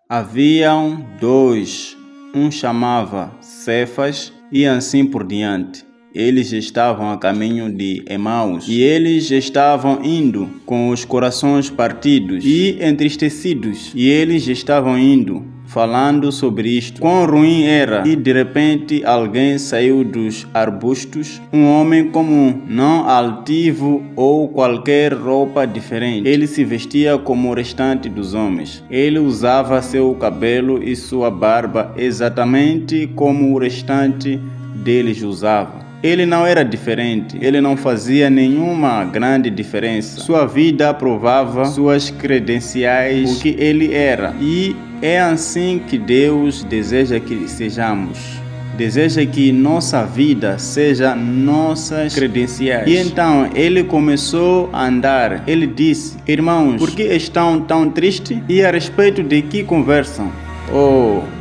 Haviam dois, um chamava Cefas e assim por diante. Eles estavam a caminho de Emaús e eles estavam indo com os corações partidos e entristecidos. E eles estavam indo, falando sobre isto, quão ruim era. E de repente alguém saiu dos arbustos, um homem comum, não altivo ou qualquer roupa diferente. Ele se vestia como o restante dos homens. Ele usava seu cabelo e sua barba exatamente como o restante deles usava. Ele não era diferente, ele não fazia nenhuma grande diferença. Sua vida provava suas credenciais, o que ele era. E é assim que Deus deseja que sejamos. Deseja que nossa vida seja nossas credenciais. E então ele começou a andar. Ele disse: irmãos, por que estão tão tristes? E a respeito de que conversam?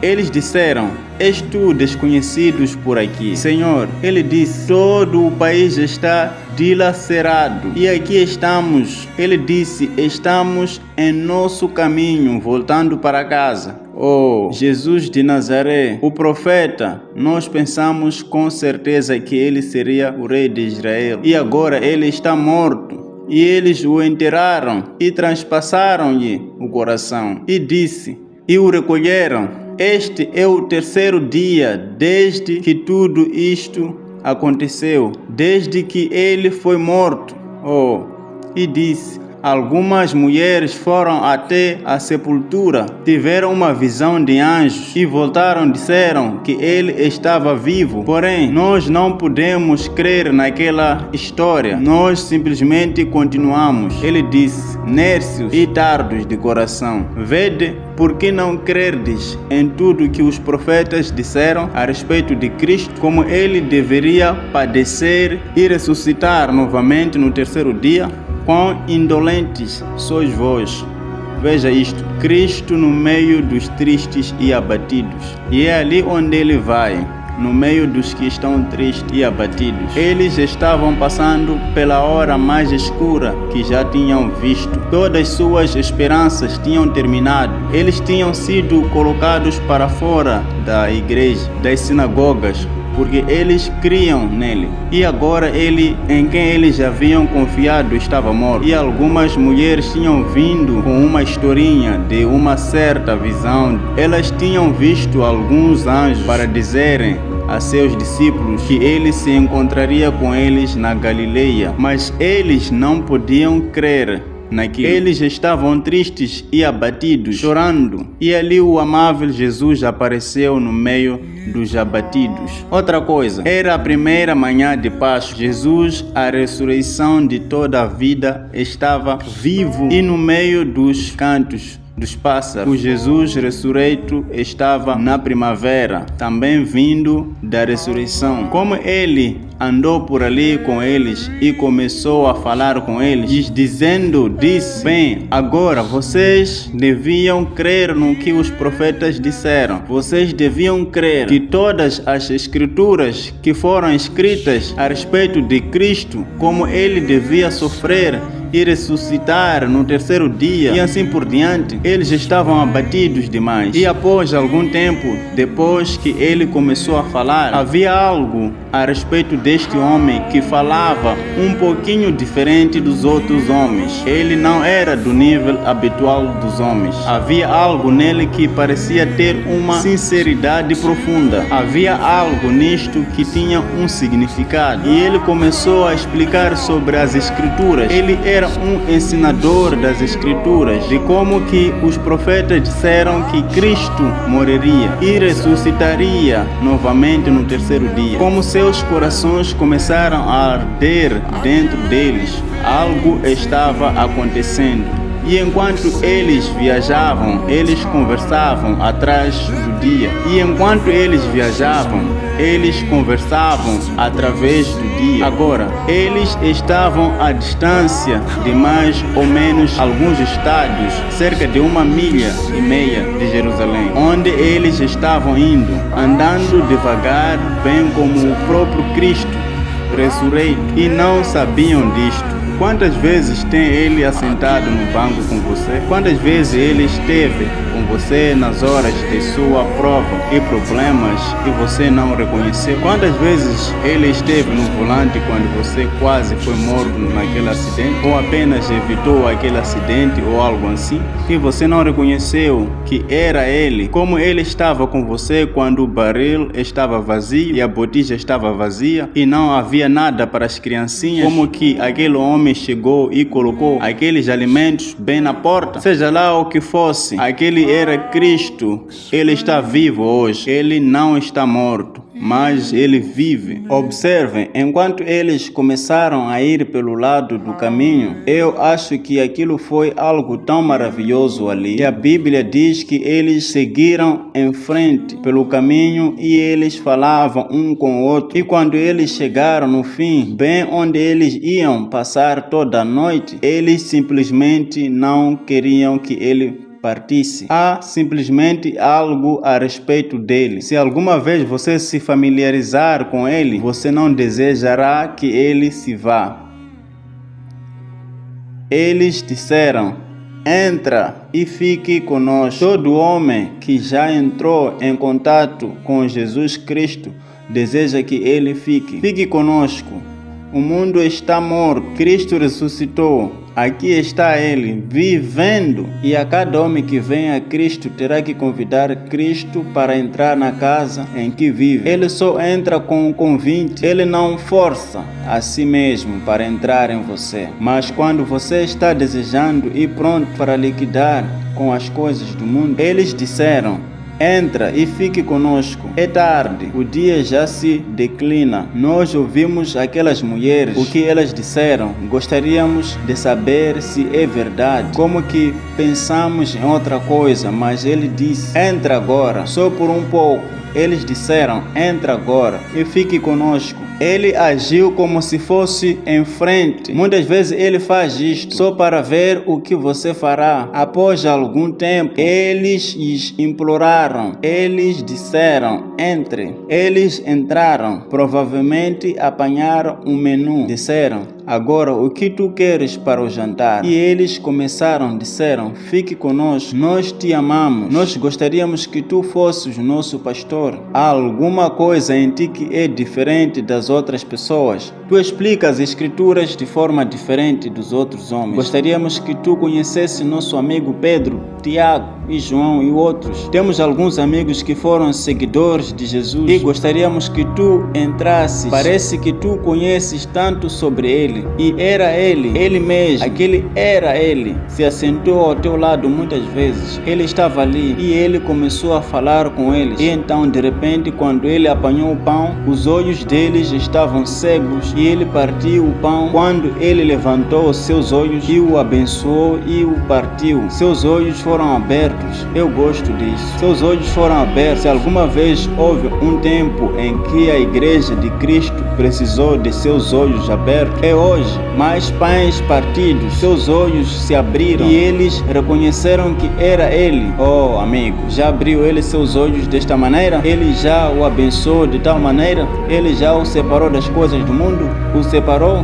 Eles disseram: és tu desconhecidos por aqui? Senhor, ele disse: todo o país está dilacerado e aqui estamos. Ele disse: estamos em nosso caminho, voltando para casa. Jesus de Nazaré, o profeta, nós pensamos com certeza que ele seria o rei de Israel. E agora ele está morto. E eles o enterraram e transpassaram-lhe o coração. E disse: e o recolheram. Este é o terceiro dia desde que tudo isto aconteceu, desde que ele foi morto. E disse: algumas mulheres foram até a sepultura, tiveram uma visão de anjos e voltaram, disseram que ele estava vivo. Porém, nós não podemos crer naquela história. Nós simplesmente continuamos. Ele disse: nércios e tardos de coração, vede, por que não crerdes em tudo que os profetas disseram a respeito de Cristo, como ele deveria padecer e ressuscitar novamente no terceiro dia? Quão indolentes sois vós! Veja isto, Cristo no meio dos tristes e abatidos. E é ali onde ele vai, no meio dos que estão tristes e abatidos. Eles estavam passando pela hora mais escura que já tinham visto. Todas suas esperanças tinham terminado. Eles tinham sido colocados para fora da igreja, das sinagogas, porque eles criam nele. E agora ele, em quem eles haviam confiado, estava morto. E algumas mulheres tinham vindo com uma historinha de uma certa visão. Elas tinham visto alguns anjos para dizerem a seus discípulos que ele se encontraria com eles na Galileia. Mas eles não podiam crer naquilo. Eles estavam tristes e abatidos, chorando. E ali o amável Jesus apareceu no meio dos abatidos. Outra coisa, era a primeira manhã de Páscoa. Jesus, a ressurreição de toda a vida, estava vivo e no meio dos cantos dos pássaros. O Jesus ressurreto estava na primavera, também vindo da ressurreição. Como ele andou por ali com eles e começou a falar com eles, disse: bem, agora vocês deviam crer no que os profetas disseram. Vocês deviam crer que todas as escrituras que foram escritas a respeito de Cristo, como ele devia sofrer e ressuscitar no terceiro dia e assim por diante, eles estavam abatidos demais. E após algum tempo, depois que ele começou a falar, havia algo a respeito deste homem que falava um pouquinho diferente dos outros homens. Ele não era do nível habitual dos homens. Havia algo nele que parecia ter uma sinceridade profunda. Havia algo nisto que tinha um significado. E ele começou a explicar sobre as escrituras. Ele era um ensinador das escrituras, de como que os profetas disseram que Cristo morreria e ressuscitaria novamente no terceiro dia. Como seus corações começaram a arder dentro deles, algo estava acontecendo. E enquanto eles viajavam, eles conversavam atrás do dia. E enquanto eles viajavam, eles conversavam através do dia. Agora, eles estavam à distância de mais ou menos alguns estádios, cerca de 1,5 milha de Jerusalém, onde eles estavam indo, andando devagar, bem como o próprio Cristo ressurreto, e não sabiam disto. Quantas vezes tem ele assentado no banco com você? Quantas vezes ele esteve com você nas horas de sua prova e problemas e você não reconheceu? Quantas vezes ele esteve no volante quando você quase foi morto naquele acidente? Ou apenas evitou aquele acidente ou algo assim? E você não reconheceu que era ele? Como ele estava com você quando o barril estava vazio e a botija estava vazia e não havia nada para as criancinhas? Como que aquele homem chegou e colocou aqueles alimentos bem na porta? Seja lá o que fosse, aquele era Cristo. Ele está vivo hoje. Ele não está morto, mas ele vive. Observem, enquanto eles começaram a ir pelo lado do caminho, eu acho que aquilo foi algo tão maravilhoso ali. E a Bíblia diz que eles seguiram em frente pelo caminho e eles falavam um com o outro. E quando eles chegaram no fim, bem onde eles iam passar toda a noite, eles simplesmente não queriam que ele partisse. Há simplesmente algo a respeito dele. Se alguma vez você se familiarizar com ele, você não desejará que ele se vá. Eles disseram: entra e fique conosco. Todo homem que já entrou em contato com Jesus Cristo deseja que ele fique. Fique conosco. O mundo está morto. Cristo ressuscitou. Aqui está ele, vivendo. E a cada homem que vem a Cristo terá que convidar Cristo para entrar na casa em que vive. Ele só entra com um convite. Ele não força a si mesmo para entrar em você. Mas quando você está desejando e pronto para liquidar com as coisas do mundo, eles disseram: entra e fique conosco. É tarde, o dia já se declina. Nós ouvimos aquelas mulheres, o que elas disseram. Gostaríamos de saber se é verdade. Como que pensamos em outra coisa, mas ele disse: entra agora, só por um pouco. Eles disseram: entra agora e fique conosco. Ele agiu como se fosse em frente. Muitas vezes ele faz isto só para ver o que você fará. Após algum tempo, eles imploraram. Eles disseram: entre. Eles entraram. Provavelmente apanharam um menu. Disseram: agora o que tu queres para o jantar? E eles disseram: fique conosco. Nós te amamos. Nós gostaríamos que tu fosses nosso pastor. Há alguma coisa em ti que é diferente das outras pessoas. Tu explicas as escrituras de forma diferente dos outros homens. Gostaríamos que tu conhecesse nosso amigo Pedro, Tiago e João e outros. Temos alguns amigos que foram seguidores de Jesus e gostaríamos que tu entrasses. Parece que tu conheces tanto sobre ele. E era ele mesmo. Aquele era ele. Se assentou ao teu lado muitas vezes. Ele estava ali e ele começou a falar com eles. E então, de repente, quando ele apanhou o pão, os olhos deles estavam cegos e ele partiu o pão. Quando ele levantou seus olhos e o abençoou e o partiu, seus olhos foram abertos. Eu gosto disso. Seus olhos foram abertos. Se alguma vez houve um tempo em que a igreja de Cristo precisou de seus olhos abertos, é hoje. Mais pães partidos, seus olhos se abriram e eles reconheceram que era ele. Oh, amigo, já abriu ele seus olhos desta maneira? Ele já o abençoou de tal maneira? Ele já o separou das coisas do mundo? O separou?